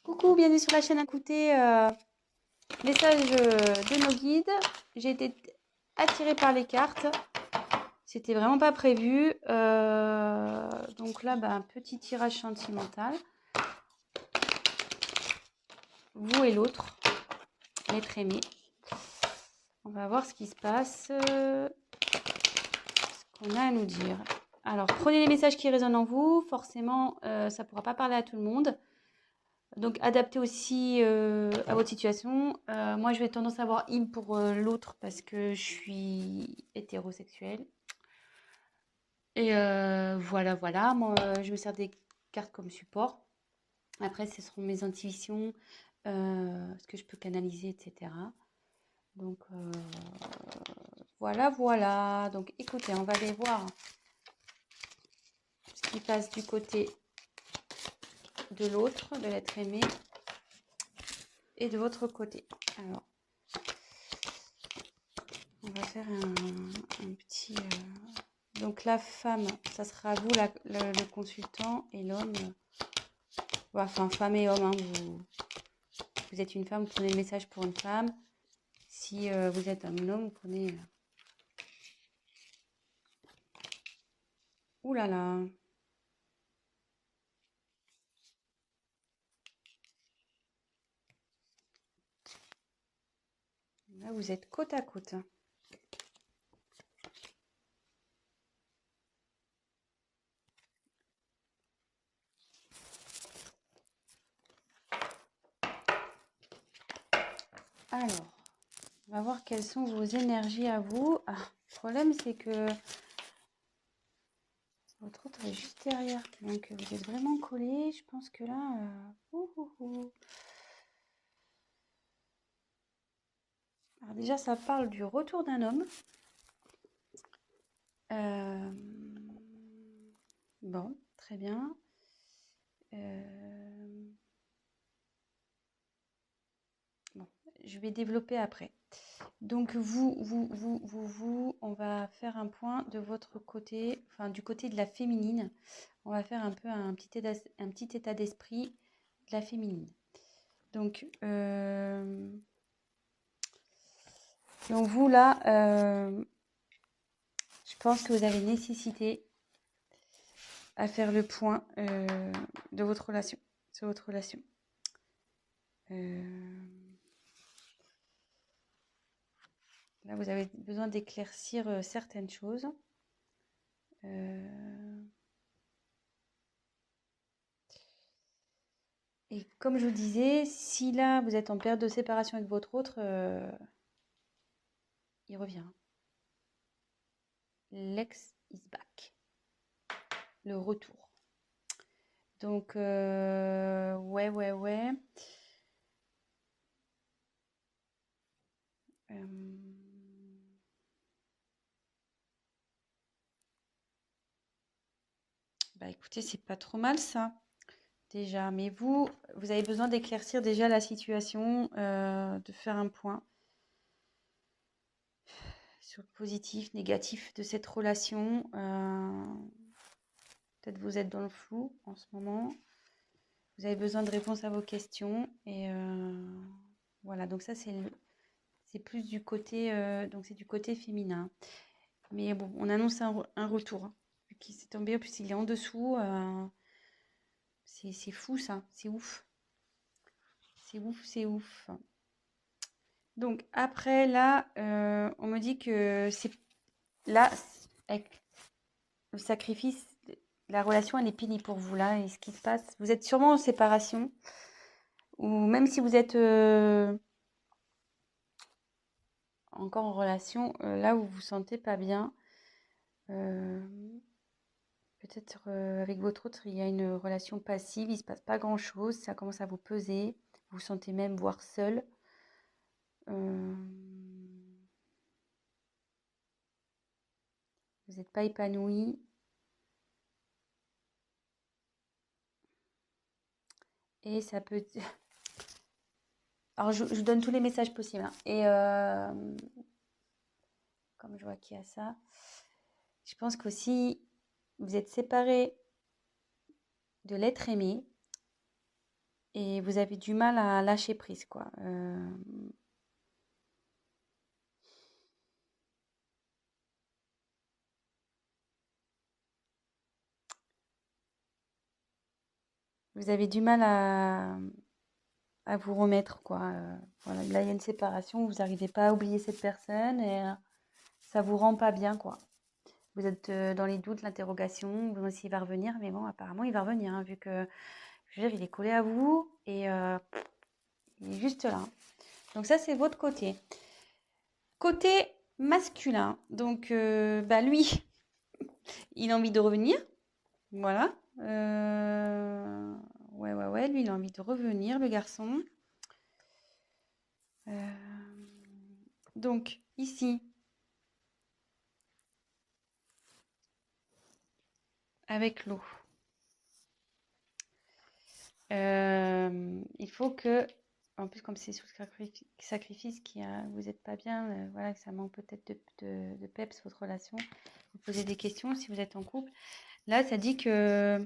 Coucou, bienvenue sur la chaîne. Écoutez, message de nos guides. J'ai été attirée par les cartes. C'était vraiment pas prévu. Donc là, un petit tirage sentimental. Vous et l'autre, l'être aimé. On va voir ce qui se passe, ce qu'on a à nous dire. Alors, prenez les messages qui résonnent en vous. Forcément, ça ne pourra pas parler à tout le monde. Donc, adaptez aussi à votre situation. Moi, je vais tendance à avoir in pour l'autre parce que je suis hétérosexuelle. Et voilà. Moi, je me sers des cartes comme support. Après, ce seront mes intuitions, ce que je peux canaliser, etc. Donc, voilà. Donc, écoutez, on va aller voir ce qui passe du côté de l'autre, de l'être aimé, et de votre côté. Alors, on va faire un petit... Donc la femme, ça sera vous le consultant, et l'homme, enfin femme et homme, hein, vous êtes une femme, vous prenez le message pour une femme. Si vous êtes un homme, vous prenez... Ouh là là. Là, vous êtes côte à côte. Alors, on va voir quelles sont vos énergies à vous. Ah, le problème, c'est que votre autre est juste derrière. Donc, vous êtes vraiment collés. Je pense que là... Alors déjà, ça parle du retour d'un homme. Bon, très bien. Bon, je vais développer après. Donc vous, on va faire un point de votre côté, enfin du côté de la féminine. On va faire un peu un petit état d'esprit de la féminine. Donc vous là, je pense que vous avez nécessité à faire le point de votre relation, sur votre relation. Là, vous avez besoin d'éclaircir certaines choses. Et comme je vous disais, si là, vous êtes en période de séparation avec votre autre, il revient. L'ex is back. Le retour. Donc, ouais. Écoutez, c'est pas trop mal ça, déjà. Mais vous avez besoin d'éclaircir déjà la situation, de faire un point sur le positif, négatif de cette relation. Peut-être vous êtes dans le flou en ce moment. Vous avez besoin de réponses à vos questions. Et voilà, donc ça c'est plus du côté, donc c'est du côté féminin. Mais bon, on annonce un retour. Vu qu'il s'est tombé, en plus il est en dessous. C'est fou ça, c'est ouf. C'est ouf. Donc après là, on me dit que c'est là, avec le sacrifice, la relation elle est finie pour vous là. Et ce qui se passe, vous êtes sûrement en séparation. Ou même si vous êtes encore en relation, là où vous vous sentez pas bien, peut-être avec votre autre, il y a une relation passive, il se passe pas grand-chose, ça commence à vous peser, vous vous sentez même voire seul. Vous n'êtes pas épanoui. Et ça peut... Alors, je vous donne tous les messages possibles, hein. Et comme je vois qu'il y a ça, je pense qu'aussi, vous êtes séparés de l'être aimé. et vous avez du mal à lâcher prise, quoi. Vous avez du mal à vous remettre, quoi. Voilà, là, il y a une séparation, vous n'arrivez pas à oublier cette personne et ça vous rend pas bien, quoi. Vous êtes dans les doutes, l'interrogation, vous savez s'il va revenir, mais bon, apparemment, il va revenir, hein, vu que, je veux dire, il est collé à vous et il est juste là. Donc ça, c'est votre côté. Côté masculin, donc bah lui, il a envie de revenir, voilà. Ouais, lui, il a envie de revenir, le garçon. Donc, ici, avec l'eau, il faut que, en plus, comme c'est sous sacrifice, vous n'êtes pas bien, voilà, que ça manque peut-être de peps, votre relation, vous posez des questions si vous êtes en couple. Là, ça dit que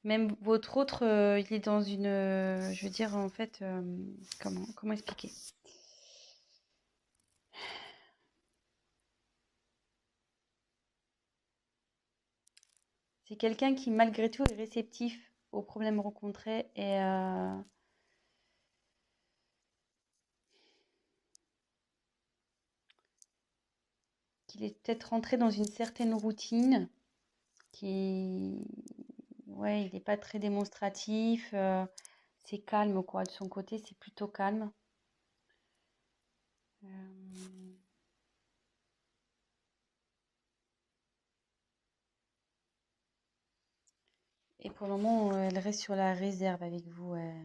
même votre autre, il est dans une, je veux dire, en fait, comment expliquer? C'est quelqu'un qui, malgré tout, est réceptif aux problèmes rencontrés et qu'il est peut-être rentré dans une certaine routine, qui, ouais, il n'est pas très démonstratif, c'est calme, quoi. De son côté, c'est plutôt calme. Euh, et pour le moment, elle reste sur la réserve avec vous. Ouais,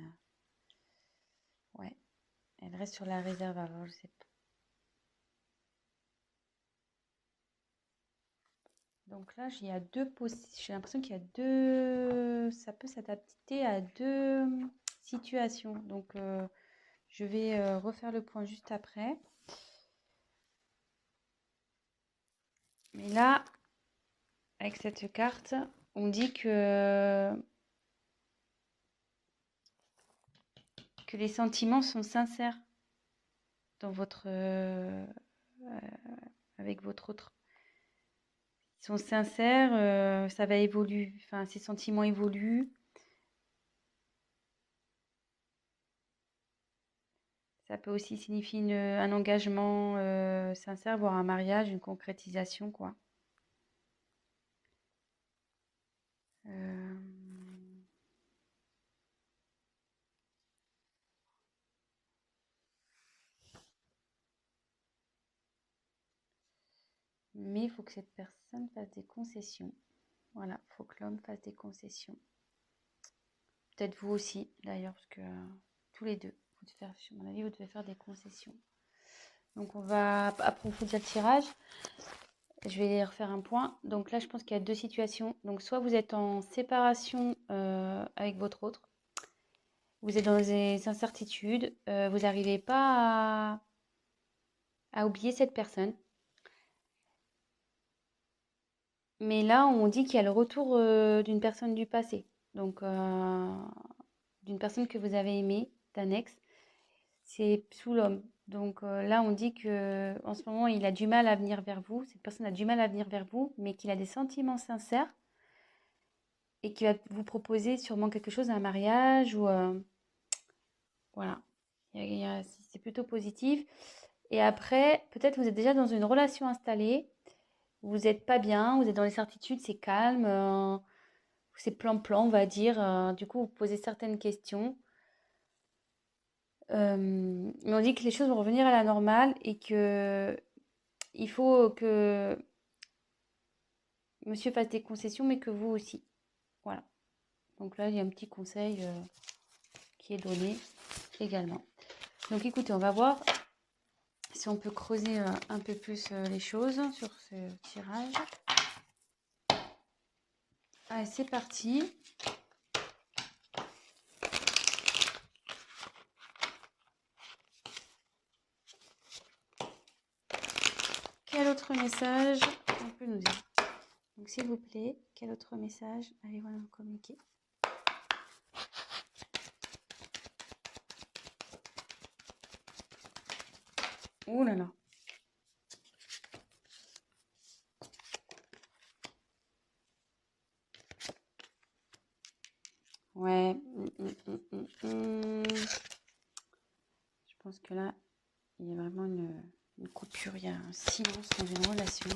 elle reste sur la réserve. Alors, je sais pas. Donc là, j'ai l'impression qu'il y a deux, ça peut s'adapter à deux situations. Donc, je vais refaire le point juste après. Mais là, avec cette carte, on dit que les sentiments sont sincères dans avec votre autre. Ils sont sincères, ça va évoluer, enfin, ces sentiments évoluent. Ça peut aussi signifier un engagement sincère, voire un mariage, une concrétisation, quoi. Euh, Mais il faut que cette personne fasse des concessions. Voilà, il faut que l'homme fasse des concessions. Peut-être vous aussi, d'ailleurs, parce que tous les deux, à mon avis, vous devez faire des concessions. Donc, on va approfondir le tirage. Je vais refaire un point. Donc là, je pense qu'il y a deux situations. Donc, soit vous êtes en séparation avec votre autre, vous êtes dans des incertitudes, vous n'arrivez pas à oublier cette personne. Mais là, on dit qu'il y a le retour d'une personne du passé. Donc, d'une personne que vous avez aimée, d'un ex. C'est sous l'homme. Donc là, on dit que en ce moment, il a du mal à venir vers vous. Cette personne a du mal à venir vers vous, mais qu'il a des sentiments sincères et qu'il va vous proposer sûrement quelque chose, un mariage ou voilà. C'est plutôt positif. Et après, peut-être vous êtes déjà dans une relation installée. Vous n'êtes pas bien, vous êtes dans les certitudes, c'est calme, c'est plan-plan, on va dire. Du coup, vous posez certaines questions. Mais on dit que les choses vont revenir à la normale et que il faut que monsieur fasse des concessions, mais que vous aussi. Voilà. Donc là, il y a un petit conseil qui est donné également. Donc écoutez, on va voir si on peut creuser un peu plus les choses sur ce tirage. Allez, c'est parti. Quel autre message on peut nous dire? Donc s'il vous plaît, quel autre message allez-vous nous communiquer? Ouh là là. Ouais. Je pense que là, il y a vraiment une coupure, il y a un silence dans une relation.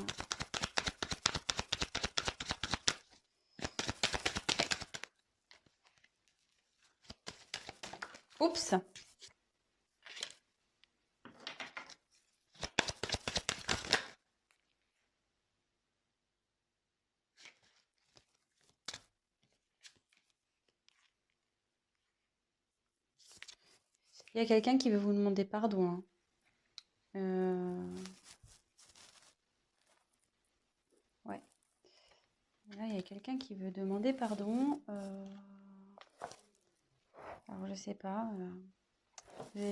Oups! Il y a quelqu'un qui veut vous demander pardon, hein. Ouais. Là, il y a quelqu'un qui veut demander pardon. Alors, je sais pas.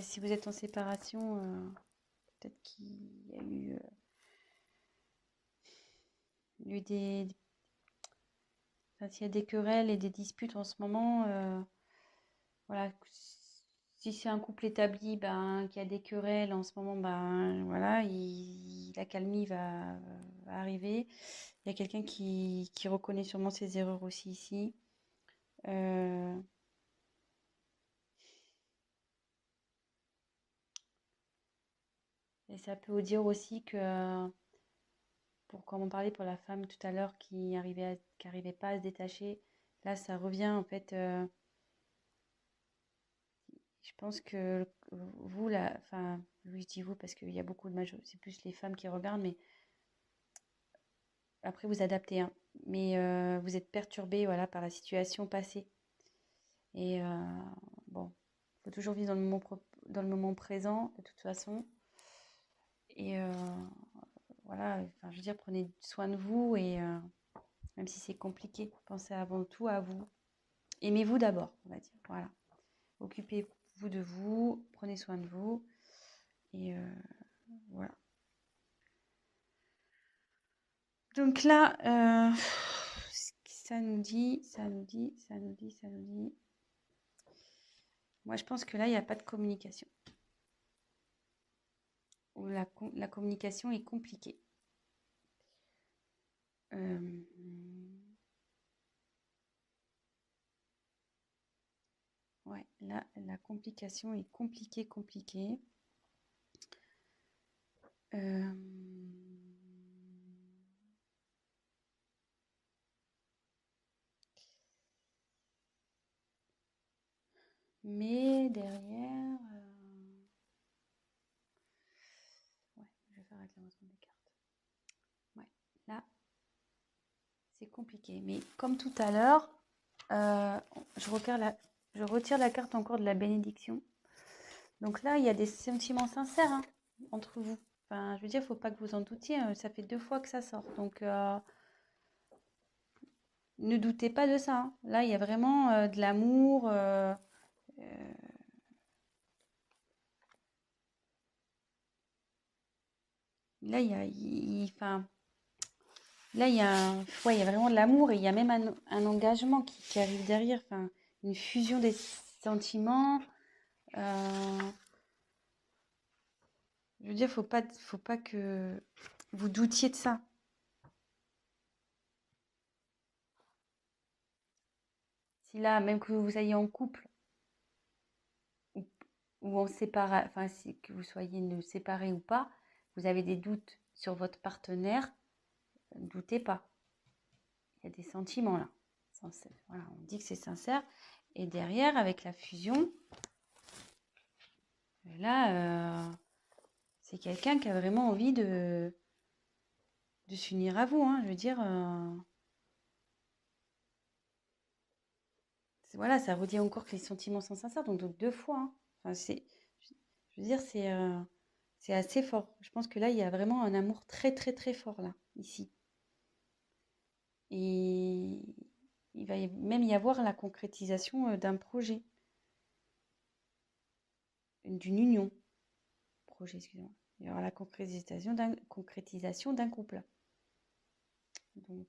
Si vous êtes en séparation, peut-être qu'il y a eu des... Enfin, s'il y a des querelles et des disputes en ce moment, voilà. Si c'est un couple établi, ben, qui a des querelles en ce moment, ben, voilà, l'accalmie va arriver. Il y a quelqu'un qui reconnaît sûrement ses erreurs aussi ici. Euh, et ça peut vous dire aussi que, comme on parlait pour la femme tout à l'heure qui arrivait pas à se détacher, là ça revient en fait. Je pense que vous, là, enfin, oui, je dis vous parce qu'il y a beaucoup de c'est plus les femmes qui regardent, mais après vous adaptez, hein. Mais vous êtes perturbé, voilà, par la situation passée. Et bon, il faut toujours vivre dans le moment présent, de toute façon. Et voilà, enfin, je veux dire, prenez soin de vous et même si c'est compliqué, pensez avant tout à vous. Aimez-vous d'abord, on va dire. Voilà. Occupez-vous de vous, prenez soin de vous. Et voilà. Donc là, ça nous dit. Moi, je pense que là, il n'y a pas de communication. Ou la communication est compliquée. Ouais, là, la complication est compliquée. Mais derrière, ouais, je vais faire réclamation des cartes. Ouais, là, c'est compliqué. Mais comme tout à l'heure, je retire la carte encore de la bénédiction. Donc là, il y a des sentiments sincères, hein, entre vous. Enfin, je veux dire, il ne faut pas que vous en doutiez. Ça fait 2 fois que ça sort. Donc, ne doutez pas de ça, hein. Là, il y a vraiment de l'amour. Là, enfin, là, ouais, il y a vraiment de l'amour et il y a même un engagement qui arrive derrière. Enfin, une fusion des sentiments. Je veux dire, faut pas que vous doutiez de ça. Si là, même que vous soyez en couple ou, ou en séparation, enfin, que vous soyez séparés ou pas, vous avez des doutes sur votre partenaire, ne doutez pas. Il y a des sentiments là. Voilà, on dit que c'est sincère. Et derrière, avec la fusion, là, c'est quelqu'un qui a vraiment envie de s'unir à vous, hein. Je veux dire, voilà, ça redit encore que les sentiments sont sincères, donc 2 fois, hein. Enfin, je veux dire, c'est assez fort. Je pense que là, il y a vraiment un amour très, très, très fort, là, ici. Et il va même y avoir la concrétisation d'un projet, d'une union. Projet, excusez-moi. Il y aura la concrétisation d'un couple. Donc,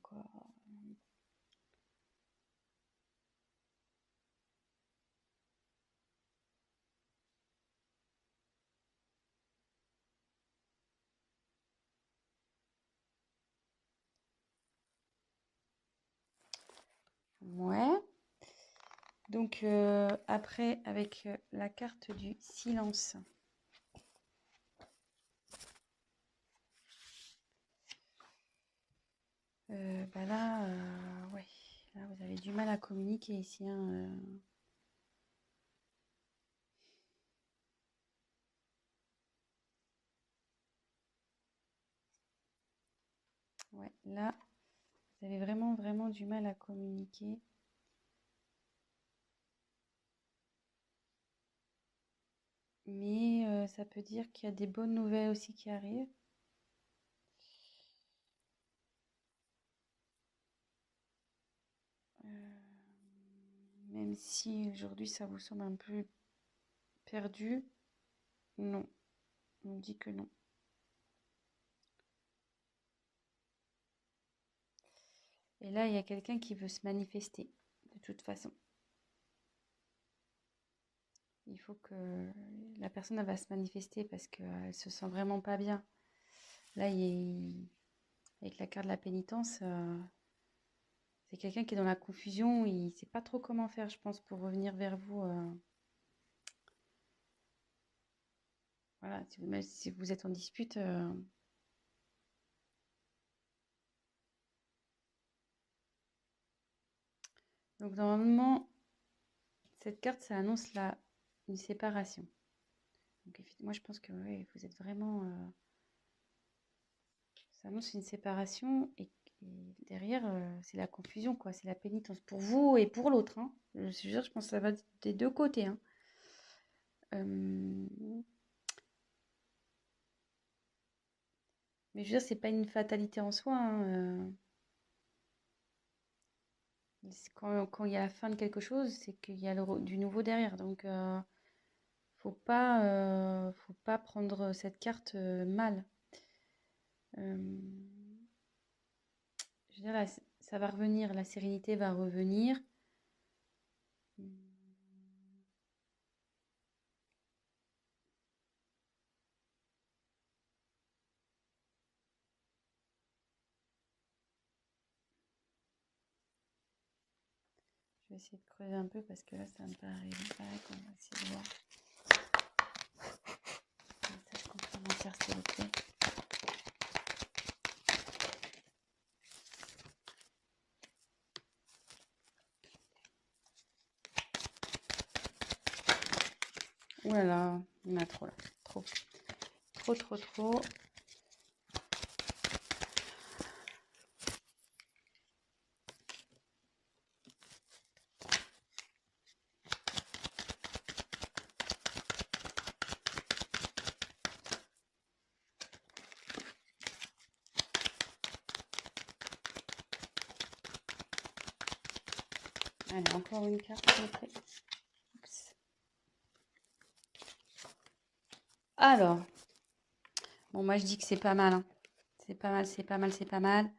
Ouais. Donc, après, avec la carte du silence. Bah là, ouais. Là, vous avez du mal à communiquer ici, hein, Ouais, là, vous avez vraiment, vraiment du mal à communiquer. Mais ça peut dire qu'il y a des bonnes nouvelles aussi qui arrivent. Même si aujourd'hui ça vous semble un peu perdu, non, on dit que non. Et là, il y a quelqu'un qui veut se manifester, de toute façon. Il faut que la personne elle va se manifester parce qu'elle se sent vraiment pas bien. Là, avec la carte de la pénitence, c'est quelqu'un qui est dans la confusion, il ne sait pas trop comment faire, je pense, pour revenir vers vous. Voilà, même si vous êtes en dispute. Donc normalement, cette carte, ça annonce une séparation. Donc moi, je pense que ouais, vous êtes vraiment... ça annonce une séparation et derrière, c'est la confusion, quoi. C'est la pénitence pour vous et pour l'autre, hein. Je pense que ça va des deux côtés, hein. Mais je veux dire, c'est pas une fatalité en soi, hein. Quand il y a la fin de quelque chose, c'est qu'il y a du nouveau derrière. Donc, faut pas prendre cette carte mal. Euh, je veux dire, ça va revenir, la sérénité va revenir. Je vais essayer de creuser un peu parce que là, ça me paraît opaque. On va essayer de voir. Message complémentaire, s'il vous plaît. Ouh là là, il y en a trop là. Trop. Trop, trop, trop. Allez, encore une carte, s'il vous plaît. Oups. Alors, bon, moi je dis que c'est pas mal, hein. C'est pas mal, c'est pas mal, c'est pas mal.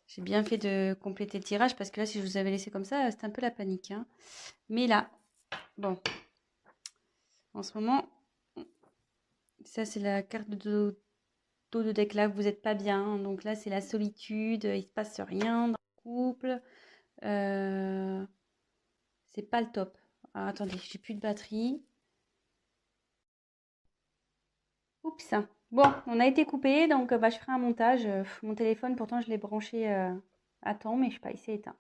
J'ai bien fait de compléter le tirage parce que là, si je vous avais laissé comme ça, c'était un peu la panique, hein. Mais là, bon, en ce moment, ça c'est la carte de dos de deck là, vous n'êtes pas bien, hein. Donc là, c'est la solitude, il se passe rien dans le couple. C'est pas le top. Alors, attendez, j'ai plus de batterie. Oups. Bon, on a été coupé, donc bah, je ferai un montage. Mon téléphone, pourtant, je l'ai branché à temps, mais je sais pas, il s'est éteint.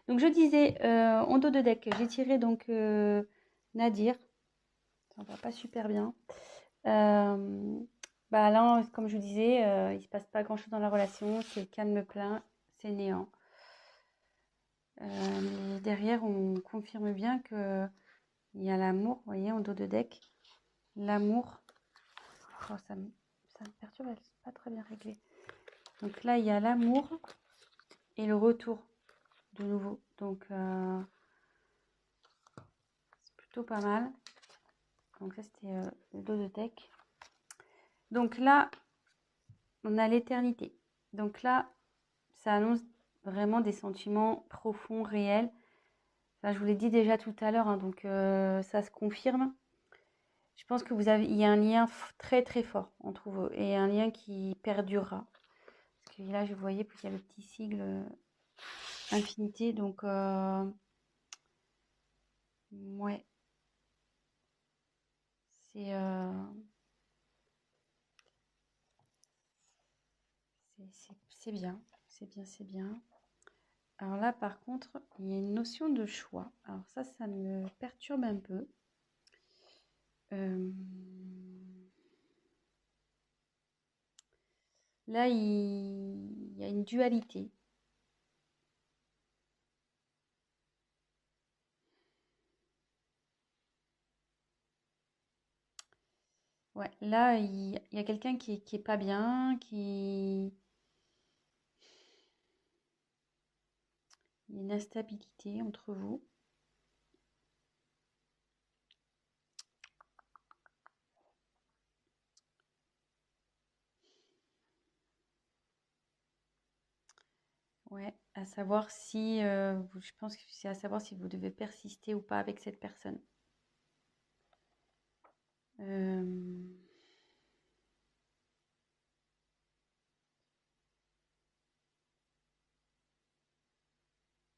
Donc, je disais, en dos de deck, j'ai tiré donc Nadir. Ça va pas super bien. Bah là, comme je vous disais, il se passe pas grand-chose dans la relation. C'est calme plein, c'est néant. Mais derrière, on confirme bien que il y a l'amour, vous voyez, en dos de deck. L'amour. Oh, ça me perturbe, elle n'est pas très bien réglée. Donc là, il y a l'amour et le retour de nouveau. Donc, c'est plutôt pas mal. Donc ça, c'était le dos de deck. Donc là, on a l'éternité. Donc là, ça annonce vraiment des sentiments profonds, réels. Enfin, je vous l'ai dit déjà tout à l'heure, hein, donc ça se confirme. Je pense que il y a un lien très très fort entre vous et un lien qui perdurera. Parce que là, je voyais qu'il y a le petit sigle infinité. Donc, ouais, c'est c'est bien. C'est bien, c'est bien. Alors là, par contre, il y a une notion de choix. Alors ça me perturbe un peu. Là, il y a une dualité. Ouais, là, il y a quelqu'un qui est pas bien, il y a une instabilité entre vous. Ouais, à savoir si, je pense que c'est à savoir si vous devez persister ou pas avec cette personne. Euh,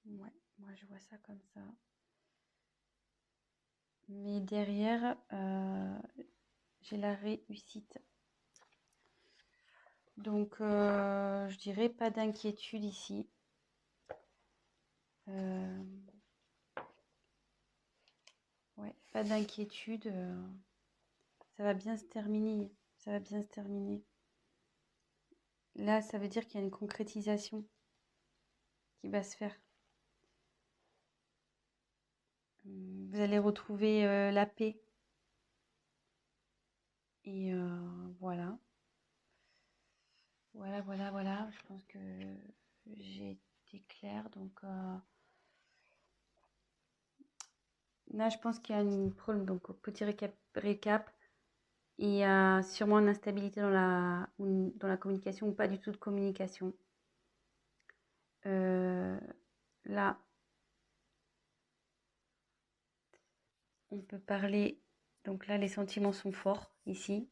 ouais, moi je vois ça comme ça. Mais derrière, j'ai la réussite. Donc, je dirais pas d'inquiétude ici. Euh, ouais, pas d'inquiétude. Ça va bien se terminer. Ça va bien se terminer. Là, ça veut dire qu'il y a une concrétisation qui va se faire. Vous allez retrouver la paix. Et voilà. Voilà, voilà, voilà. Je pense que j'ai été claire. Donc là, je pense qu'il y a un problème. Donc, petit récap. Il y a sûrement une instabilité dans la communication ou pas du tout de communication. Là, on peut parler. Donc là, les sentiments sont forts ici.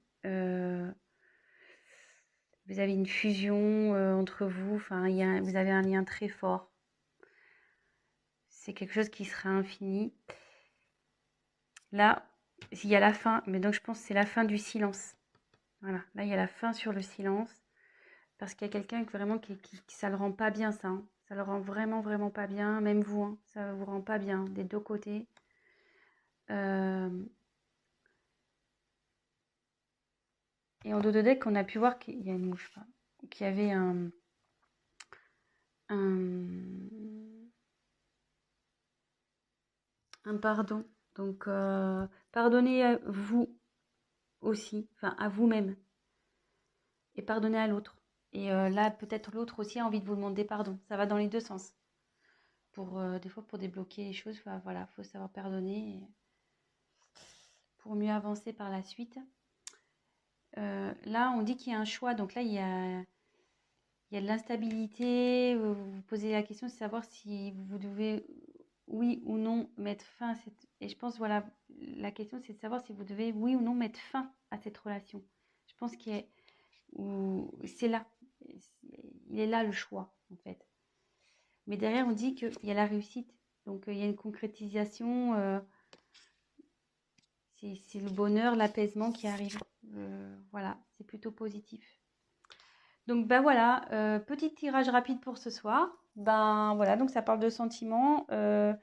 Vous avez une fusion entre vous. Enfin, vous avez un lien très fort. C'est quelque chose qui sera infini. Là, il y a la fin. Mais donc, je pense que c'est la fin du silence. Voilà. Là, il y a la fin sur le silence. Parce qu'il y a quelqu'un vraiment qui ça le rend pas bien, ça. Hein. Ça le rend vraiment, vraiment pas bien. Même vous, hein, ça vous rend pas bien des deux côtés. Et en dos de deck, on a pu voir qu'il y a une mouche, qu'il y avait un pardon. Donc, pardonnez à vous aussi, enfin à vous-même, et pardonnez à l'autre. Et là, peut-être l'autre aussi a envie de vous demander pardon. Ça va dans les deux sens. Des fois, pour débloquer les choses, voilà, faut savoir pardonner pour mieux avancer par la suite. Là, on dit qu'il y a un choix. Donc là, il y a de l'instabilité. Vous vous posez la question de savoir si vous devez, oui ou non, mettre fin à cette... Et je pense, voilà, la question, c'est de savoir si vous devez, oui ou non, mettre fin à cette relation. Je pense c'est là. Il est là le choix, en fait. Mais derrière, on dit qu'il y a la réussite. Donc, il y a une concrétisation. C'est le bonheur, l'apaisement qui arrive. Voilà, c'est plutôt positif. Donc ben voilà, petit tirage rapide pour ce soir. Ben voilà, donc ça parle de sentiments, que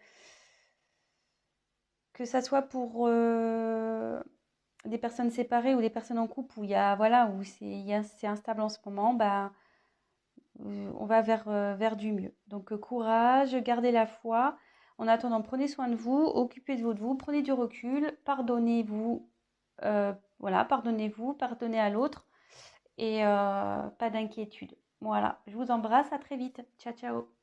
ça soit pour des personnes séparées ou des personnes en couple où il y a voilà où c'est instable en ce moment, ben on va vers du mieux. Donc courage, gardez la foi. En attendant, prenez soin de vous, occupez de vous, prenez du recul, pardonnez-vous, voilà, pardonnez-vous, pardonnez à l'autre et pas d'inquiétude. Voilà, je vous embrasse, à très vite. Ciao, ciao.